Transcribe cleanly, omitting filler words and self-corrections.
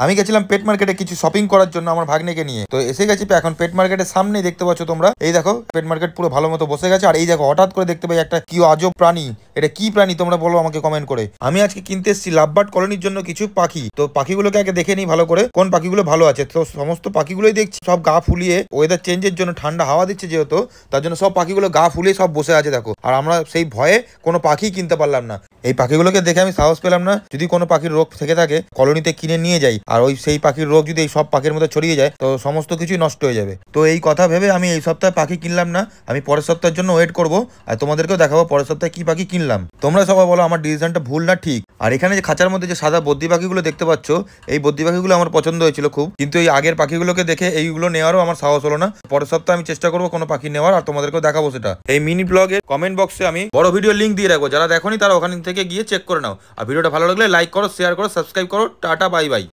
আমি গেছিলাম পেট মার্কেটে কিছু শপিং করার জন্য আমার ভাগ্নেকে নিয়ে। তো এসে গেছি এখন পেট মার্কেটের সামনেই, দেখতে পাচ্ছ তোমরা। এই দেখো পেট মার্কেট পুরো ভালো মতো বসে গেছে। আর এই দেখো হঠাৎ করে দেখতে পাই একটা কি আজব প্রাণী। এটা কি প্রাণী তোমরা বলো আমাকে কমেন্ট করে। আমি আজকে কিনতে এসেছি লাভবার্ড কলোনির জন্য কিছু পাখি। তো পাখিগুলোকে আগে দেখে নিই ভালো করে কোন পাখিগুলো ভালো আছে। তো সমস্ত পাখিগুলোই দেখছি সব গা ফুলিয়ে, ওয়েদার চেঞ্জের জন্য ঠান্ডা হাওয়া দিচ্ছে যেহেতু, তার জন্য সব পাখিগুলো গা ফুলিয়ে সব বসে আছে দেখো। আর আমরা সেই ভয়ে কোনো পাখি কিনতে পারলাম না। এই পাখিগুলোকে দেখে আমি সাহস পেলাম না যদি কোনো পাখির রোগ থেকে থাকে কলোনিতে কিনে নিয়ে যাই, আর ওই সেই পাখির রোগ যদি এই সব পাখির মধ্যে ছড়িয়ে যায় তো সমস্ত কিছুই নষ্ট হয়ে যাবে। তো এই কথা ভেবে আমি এই সপ্তাহে পাখি কিনলাম না, আমি পরের সপ্তাহের জন্য ওয়েট করব আর তোমাদেরকেও দেখাবো পরের সপ্তাহে কি পাখি কিনলাম। তোমরা সবাই বলো আমার ডিসিশনটা ভুল না ঠিক। আর এখানে যে খাঁচার মধ্যে যে সাদা বদ্রি পাখিগুলো দেখতে পাচ্ছ, এই বদ্রি পাখিগুলো আমার পছন্দ হয়েছিল খুব, কিন্তু এই আগের পাখিগুলোকে দেখে এইগুলো নেওয়ারও আমার সাহস হলো না। পরের সপ্তাহে আমি চেষ্টা করবো কোনো পাখি নেওয়ার, আর তোমাদেরকেও দেখাবো সেটা। এই মিনি ব্লগের কমেন্ট বক্সে আমি বড় ভিডিও লিঙ্ক দিয়ে রাখবো, যারা দেখোনি তারা ওখান থেকে গিয়ে চেক করে নাও। আর ভিডিওটা ভালো লাগলে লাইক করো, শেয়ার করো, সাবস্ক্রাইব করো। Tata, bye bye.